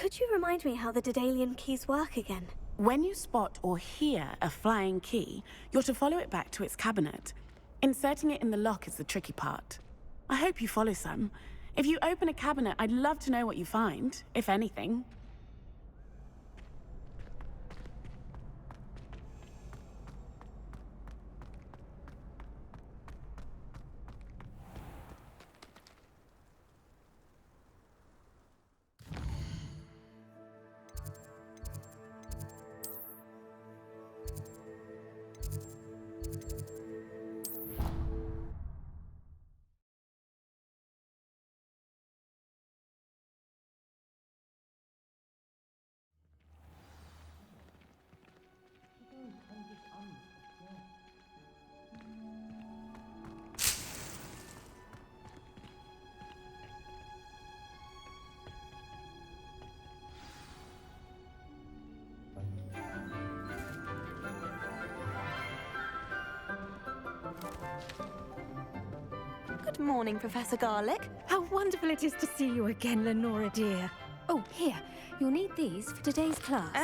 Could you remind me how the Daedalian keys work again? When you spot or hear a flying key, you're to follow it back to its cabinet. Inserting it in the lock is the tricky part. I hope you follow some. If you open a cabinet, I'd love to know what you find, if anything. Good morning, Professor Garlick. How wonderful it is to see you again, Lenora dear. Oh, here. You'll need these for today's class.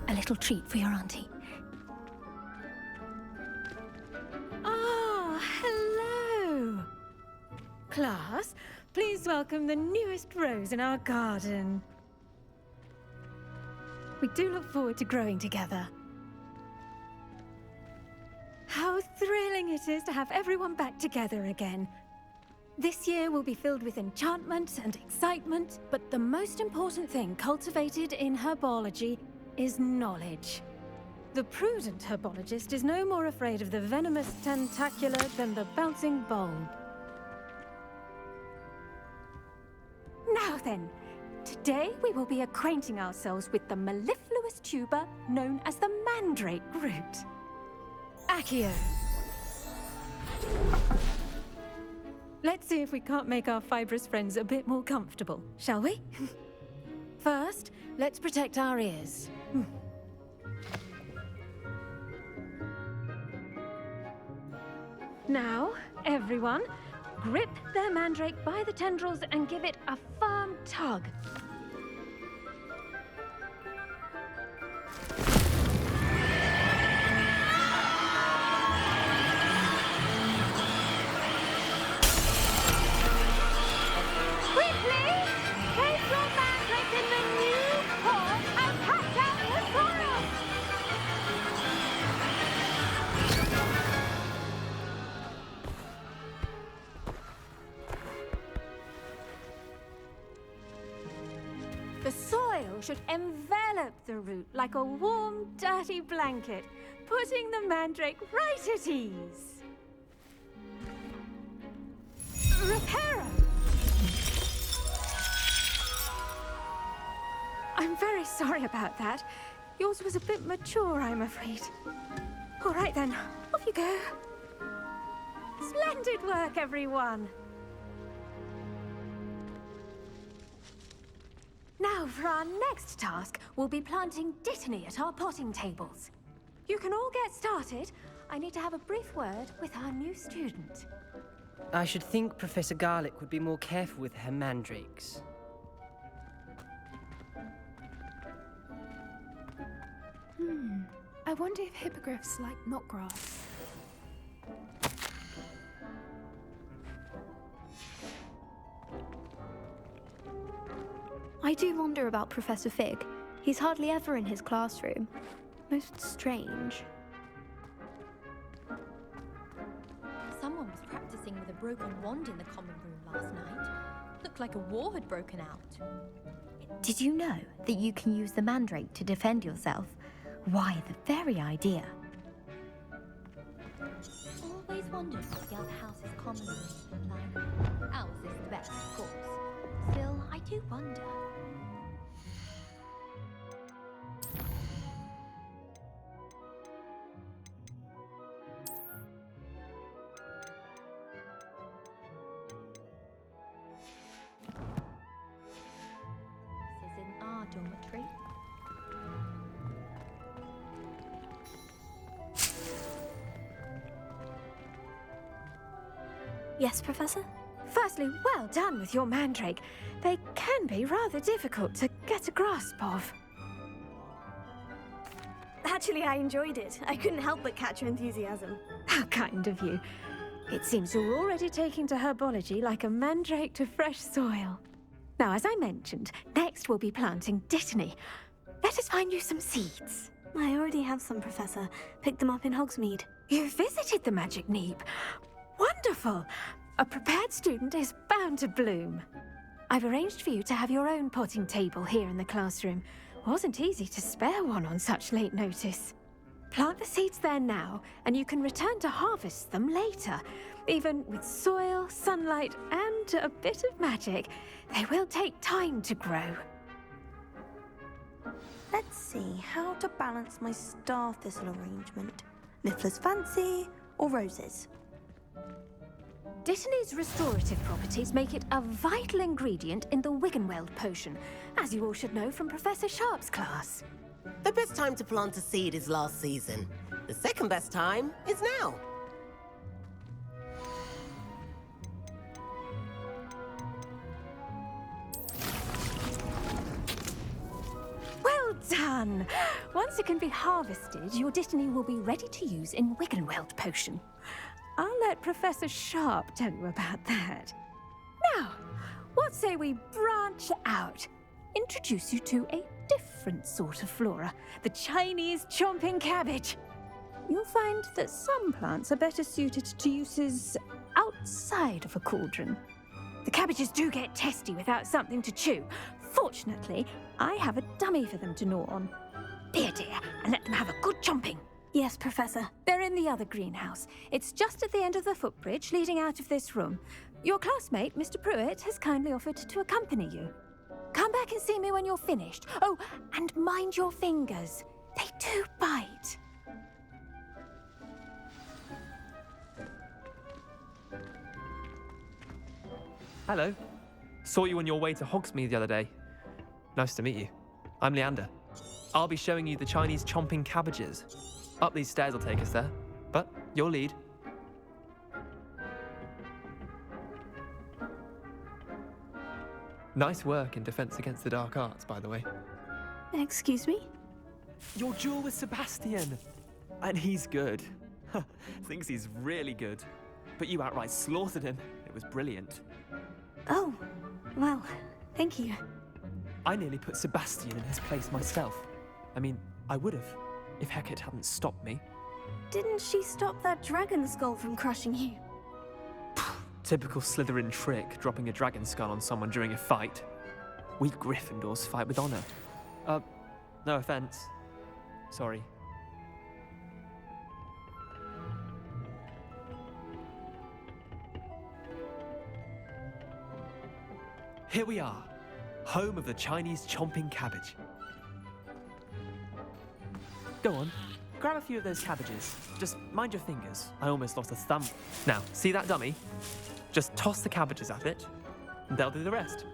A little treat for your auntie. Ah, hello. Class, please welcome the newest rose in our garden. We do look forward to growing together. How thrilling it is to have everyone back together again. This year will be filled with enchantment and excitement, but the most important thing cultivated in herbology is knowledge. The prudent herbologist is no more afraid of the venomous tentacula than the bouncing bulb. Now then, today we will be acquainting ourselves with the mellifluous tuber known as the mandrake root. Accio. Let's see if we can't make our fibrous friends a bit more comfortable, shall we? First, let's protect our ears. Now, everyone, grip their mandrake by the tendrils and give it a firm tug. The soil should envelop the root like a warm, dirty blanket, putting the mandrake right at ease. Reparo! I'm very sorry about that. Yours was a bit mature, I'm afraid. All right then, off you go. Splendid work, everyone! Now, for our next task, we'll be planting dittany at our potting tables. You can all get started. I need to have a brief word with our new student. I should think Professor Garlick would be more careful with her mandrakes. I wonder if hippogriffs like knotgrass. I do wonder about Professor Fig. He's hardly ever in his classroom. Most strange. Someone was practicing with a broken wand in the common room last night. Looked like a war had broken out. Did you know that you can use the mandrake to defend yourself? Why, the very idea. Always wondered what the other house's common room looked like. Ours is the best, of course. Still, I do wonder. This is in our dormitory. Yes, Professor? Firstly, well done with your mandrake. They can be rather difficult to get a grasp of. Actually, I enjoyed it. I couldn't help but catch your enthusiasm. How kind of you. It seems you're already taking to herbology like a mandrake to fresh soil. Now, as I mentioned, next we'll be planting Dittany. Let us find you some seeds. I already have some, Professor. Picked them up in Hogsmeade. You visited the Magic Neep. Wonderful! A prepared student is bound to bloom. I've arranged for you to have your own potting table here in the classroom. Wasn't easy to spare one on such late notice. Plant the seeds there now, and you can return to harvest them later. Even with soil, sunlight, and a bit of magic, they will take time to grow. Let's see how to balance my star thistle arrangement. Niffler's fancy or roses? Dittany's restorative properties make it a vital ingredient in the Wiggenweld potion, as you all should know from Professor Sharp's class. The best time to plant a seed is last season. The second best time is now. Well done! Once it can be harvested, your Dittany will be ready to use in Wiggenweld potion. I'll let Professor Sharp tell you about that. Now, what say we branch out? Introduce you to a different sort of flora, the Chinese chomping cabbage. You'll find that some plants are better suited to uses outside of a cauldron. The cabbages do get testy without something to chew. Fortunately, I have a dummy for them to gnaw on. Dear, and let them have a good chomping. Yes, Professor. They're in the other greenhouse. It's just at the end of the footbridge leading out of this room. Your classmate, Mr. Pruitt, has kindly offered to accompany you. Come back and see me when you're finished. Oh, and mind your fingers. They do bite. Hello. Saw you on your way to Hogsmeade the other day. Nice to meet you. I'm Leander. I'll be showing you the Chinese chomping cabbages. Up these stairs will take us there, but your lead. Nice work in Defense Against the Dark Arts, by the way. Excuse me? Your duel with Sebastian! And he's good. Thinks he's really good. But you outright slaughtered him. It was brilliant. Oh, well, thank you. I nearly put Sebastian in his place myself. I mean, I would have, if Hecate hadn't stopped me. Didn't she stop that dragon skull from crushing you? Typical Slytherin trick, dropping a dragon skull on someone during a fight. We Gryffindors fight with honor. No offense. Sorry. Here we are, home of the Chinese chomping cabbage. Go on, grab a few of those cabbages. Just mind your fingers. I almost lost a thumb. Now, see that dummy? Just toss the cabbages at it, and they'll do the rest.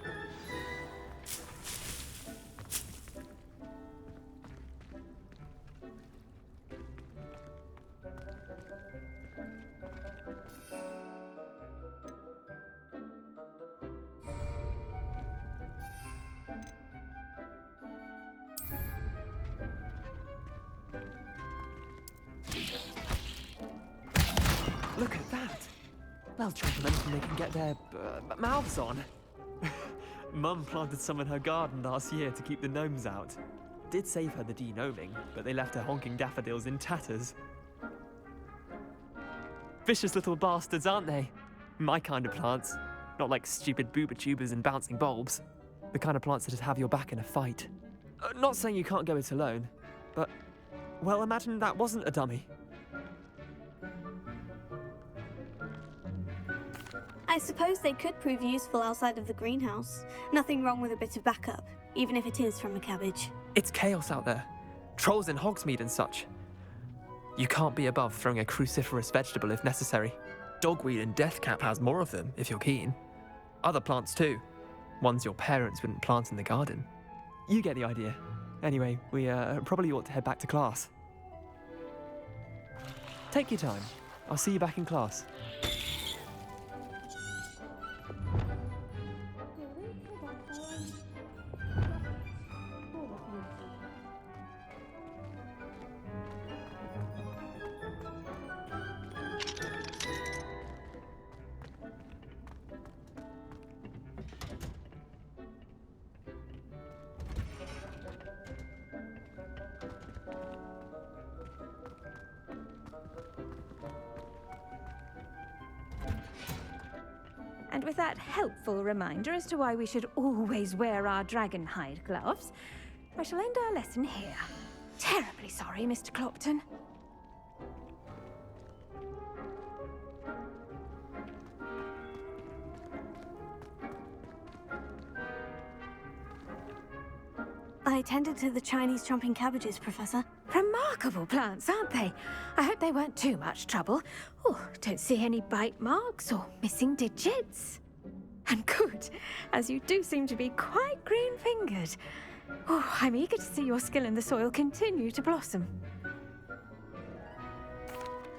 Look at that! They'll trample anything they can get their mouths on. Mum planted some in her garden last year to keep the gnomes out. Did save her the de-gnoming, but they left her honking daffodils in tatters. Vicious little bastards, aren't they? My kind of plants. Not like stupid booba tubers and bouncing bulbs. The kind of plants that'd have your back in a fight. Not saying you can't go it alone, but, well, imagine that wasn't a dummy. I suppose they could prove useful outside of the greenhouse. Nothing wrong with a bit of backup, even if it is from a cabbage. It's chaos out there. Trolls in Hogsmeade and such. You can't be above throwing a cruciferous vegetable if necessary. Dogweed and deathcap has more of them, if you're keen. Other plants too. Ones your parents wouldn't plant in the garden. You get the idea. Anyway, we probably ought to head back to class. Take your time. I'll see you back in class. And with that helpful reminder as to why we should always wear our dragon hide gloves, I shall end our lesson here. Terribly sorry, Mr. Clopton. I tended to the Chinese chomping cabbages, Professor. Remarkable plants, aren't they? I hope they weren't too much trouble. Oh, don't see any bite marks or missing digits. And good, as you do seem to be quite green-fingered. Oh, I'm eager to see your skill in the soil continue to blossom.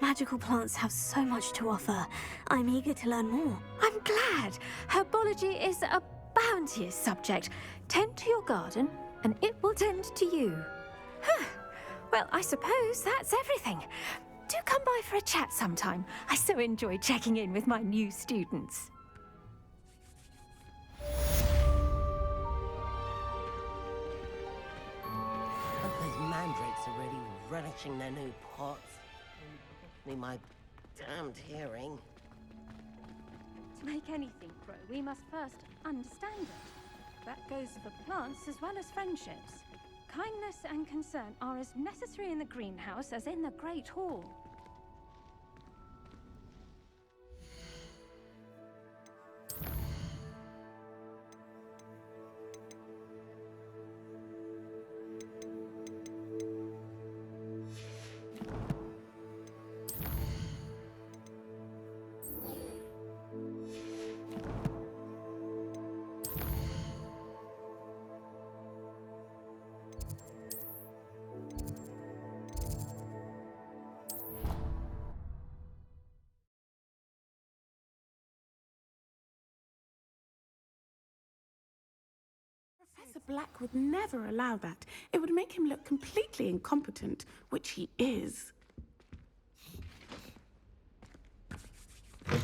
Magical plants have so much to offer. I'm eager to learn more. I'm glad. Herbology is a bounteous subject. Tend to your garden, and it will tend to you. Huh. Well, I suppose that's everything. Do come by for a chat sometime. I so enjoy checking in with my new students. Those mandrakes are really relishing their new pots. Me my damned hearing. To make anything grow, we must first understand it. That goes for plants as well as friendships. Kindness and concern are as necessary in the greenhouse as in the Great Hall. Professor Black would never allow that. It would make him look completely incompetent, which he is. All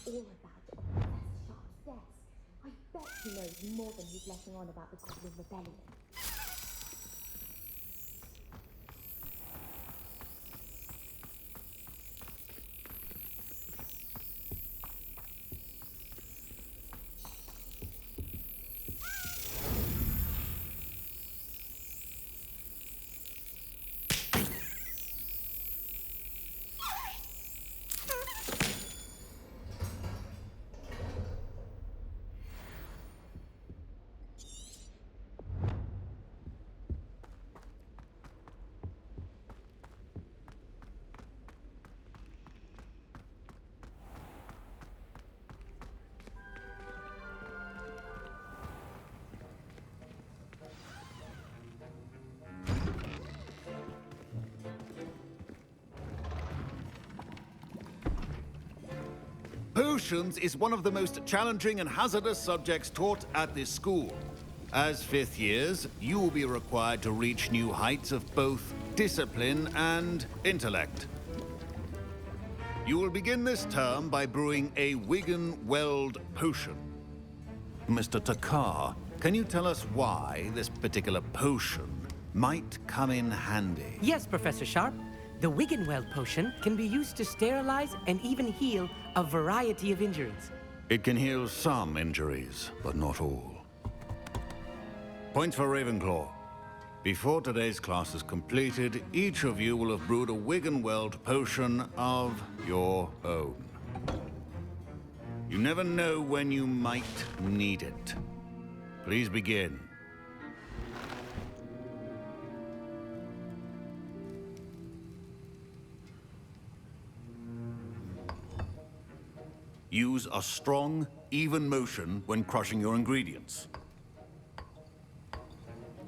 about it on Professor Sharp's desk. I bet he knows more than he's letting on about the Goblin Rebellion. Potions is one of the most challenging and hazardous subjects taught at this school. As fifth years, you will be required to reach new heights of both discipline and intellect. You will begin this term by brewing a Wiggenweld potion. Mr. Takar, can you tell us why this particular potion might come in handy? Yes, Professor Sharp. The Wiggenweld potion can be used to sterilize and even heal a variety of injuries. It can heal some injuries, but not all. Points for Ravenclaw. Before today's class is completed, each of you will have brewed a Wiggenweld potion of your own. You never know when you might need it. Please begin. Use a strong, even motion when crushing your ingredients.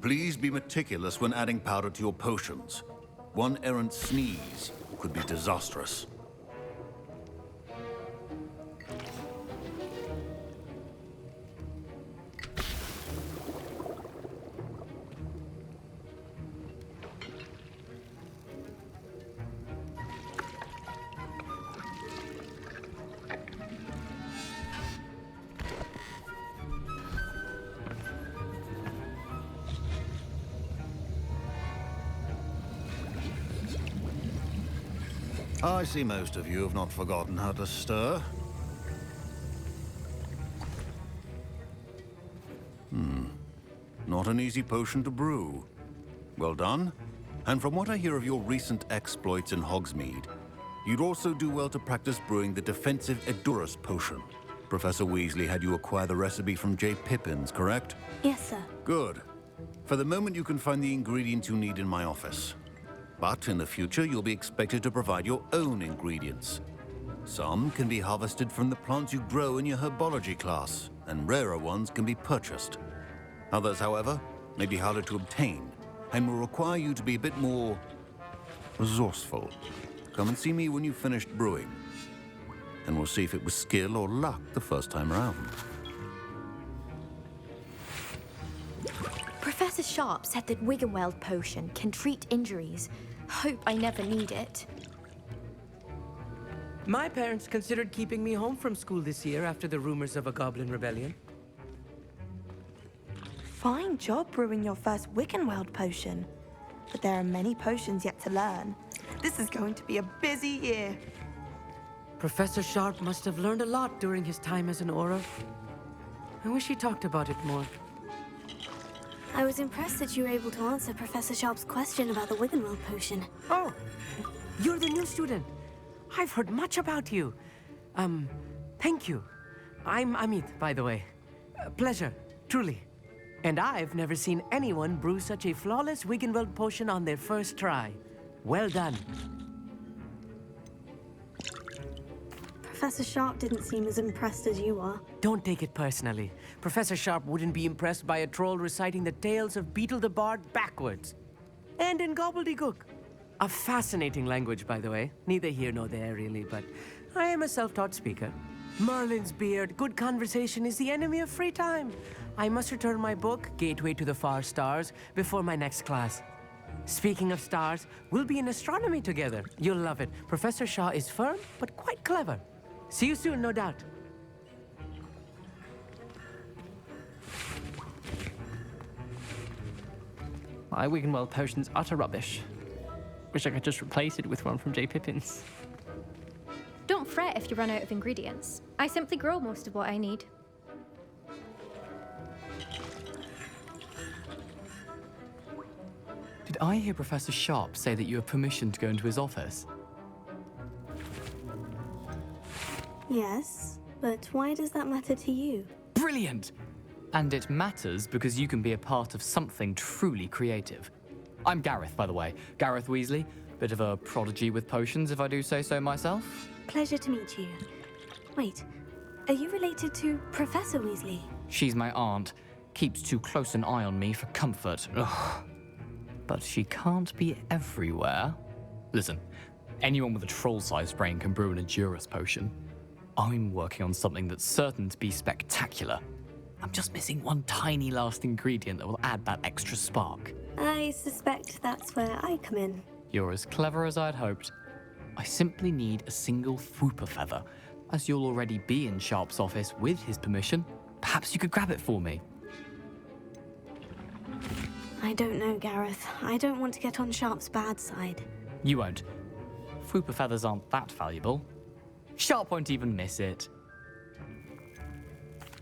Please be meticulous when adding powder to your potions. One errant sneeze could be disastrous. I see most of you have not forgotten how to stir. an easy potion to brew. Well done. And from what I hear of your recent exploits in Hogsmeade, you'd also do well to practice brewing the defensive Edurus potion. Professor Weasley had you acquire the recipe from J. Pippin's, correct? Yes, sir. Good. For the moment, you can find the ingredients you need in my office. But in the future, you'll be expected to provide your own ingredients. Some can be harvested from the plants you grow in your herbology class, and rarer ones can be purchased. Others, however, may be harder to obtain, and will require you to be a bit more resourceful. Come and see me when you've finished brewing, and we'll see if it was skill or luck the first time around. Professor Sharp said that Wiggenweld potion can treat injuries. Hope I never need it. My parents considered keeping me home from school this year after the rumors of a goblin rebellion. Fine job brewing your first Wiggenweld potion. But there are many potions yet to learn. This is going to be a busy year. Professor Sharp must have learned a lot during his time as an Auror. I wish he talked about it more. I was impressed that you were able to answer Professor Sharp's question about the Wiggenweld potion. Oh, you're the new student. I've heard much about you. Thank you. I'm Amit, by the way. Pleasure, truly. And I've never seen anyone brew such a flawless Wiggenweld potion on their first try. Well done. Professor Sharp didn't seem as impressed as you are. Don't take it personally. Professor Sharp wouldn't be impressed by a troll reciting the tales of Beetle the Bard backwards. And in gobbledygook. A fascinating language, by the way. Neither here nor there, really, but I am a self-taught speaker. Merlin's beard, good conversation is the enemy of free time. I must return my book, Gateway to the Far Stars, before my next class. Speaking of stars, we'll be in astronomy together. You'll love it. Professor Shaw is firm, but quite clever. See you soon, no doubt. My Wiggenweld potion's utter rubbish. Wish I could just replace it with one from J. Pippin's. Don't fret if you run out of ingredients. I simply grow most of what I need. Did I hear Professor Sharp say that you have permission to go into his office? Yes, but why does that matter to you? Brilliant! And it matters because you can be a part of something truly creative. I'm Gareth, by the way. Gareth Weasley. Bit of a prodigy with potions, if I do say so myself. Pleasure to meet you. Wait, are you related to Professor Weasley? She's my aunt. Keeps too close an eye on me for comfort. Ugh. But she can't be everywhere. Listen, anyone with a troll-sized brain can brew an Edurus potion. I'm working on something that's certain to be spectacular. I'm just missing one tiny last ingredient that will add that extra spark. I suspect that's where I come in. You're as clever as I'd hoped. I simply need a single Fwooper feather. As you'll already be in Sharp's office with his permission, perhaps you could grab it for me. I don't know, Gareth. I don't want to get on Sharp's bad side. You won't. Fwooper feathers aren't that valuable. Sharp won't even miss it.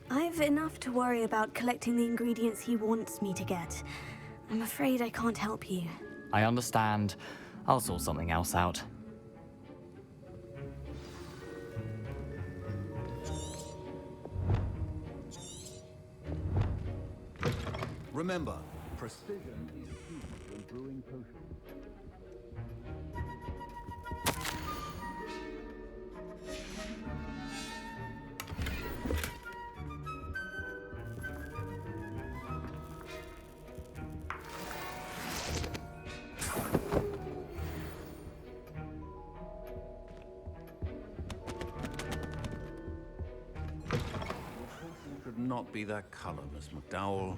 I've enough to worry about collecting the ingredients he wants me to get. I'm afraid I can't help you. I understand. I'll sort something else out. Remember, precision is key when brewing potions. Should not be that color, Miss McDowell.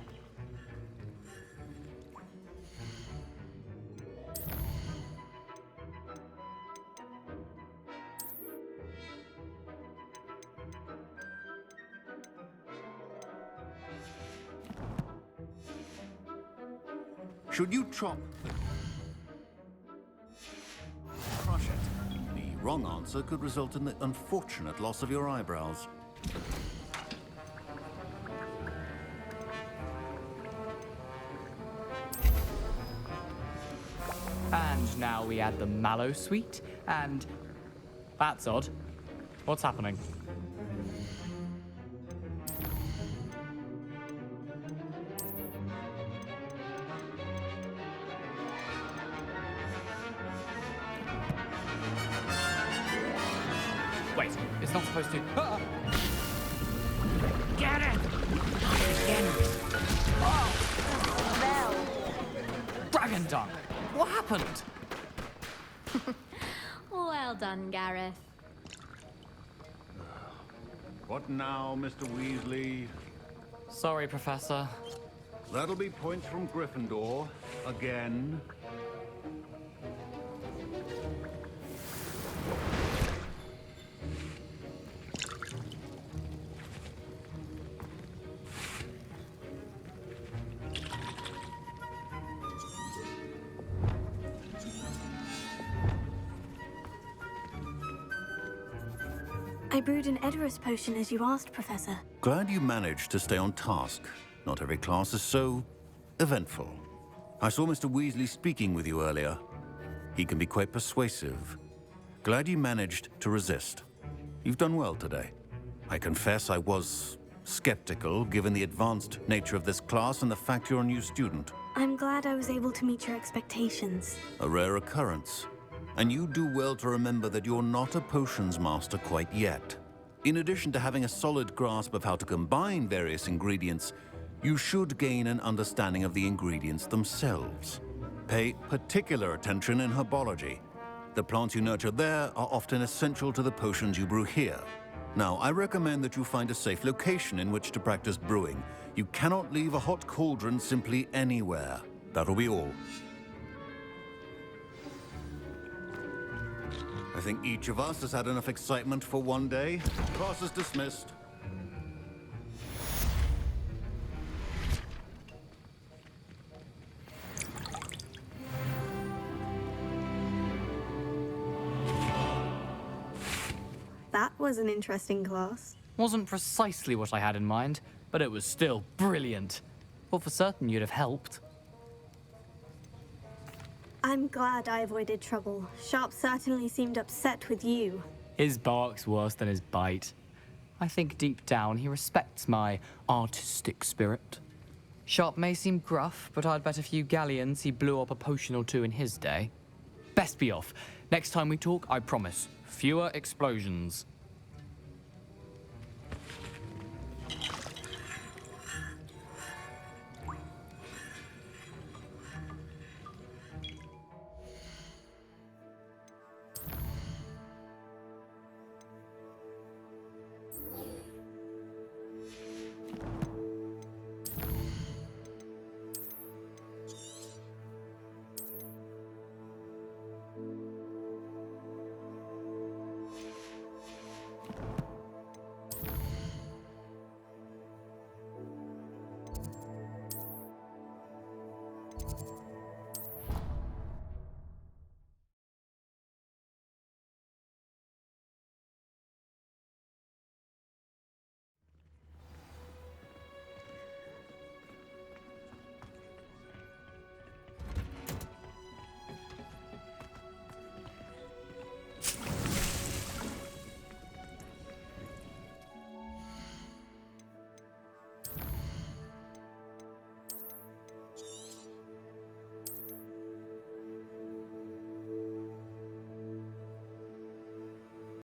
Should you chop? Crush it. The wrong answer could result in the unfortunate loss of your eyebrows. now we add the mallow sweet, and... That's odd. What's happening? Wait, it's not supposed to... Ah! Get it! Again. Oh! Dragon dung! What happened? Well done, Gareth. What now, Mr. Weasley? Sorry, Professor. That'll be points from Gryffindor. Again. I brewed an Edorus potion as you asked, Professor. Glad you managed to stay on task. Not every class is so eventful. I saw Mr. Weasley speaking with you earlier. He can be quite persuasive. Glad you managed to resist. You've done well today. I confess I was skeptical, given the advanced nature of this class and the fact you're a new student. I'm glad I was able to meet your expectations. A rare occurrence. And you do well to remember that you're not a potions master quite yet. In addition to having a solid grasp of how to combine various ingredients, you should gain an understanding of the ingredients themselves. Pay particular attention in herbology. The plants you nurture there are often essential to the potions you brew here. Now, I recommend that you find a safe location in which to practice brewing. You cannot leave a hot cauldron simply anywhere. That'll be all. I think each of us has had enough excitement for one day. Class is dismissed. That was an interesting class. Wasn't precisely what I had in mind, but it was still brilliant. Well, for certain you'd have helped. I'm glad I avoided trouble. Sharp certainly seemed upset with you. His bark's worse than his bite. I think deep down he respects my artistic spirit. Sharp may seem gruff, but I'd bet a few galleons he blew up a potion or two in his day. Best be off. Next time we talk, I promise, fewer explosions.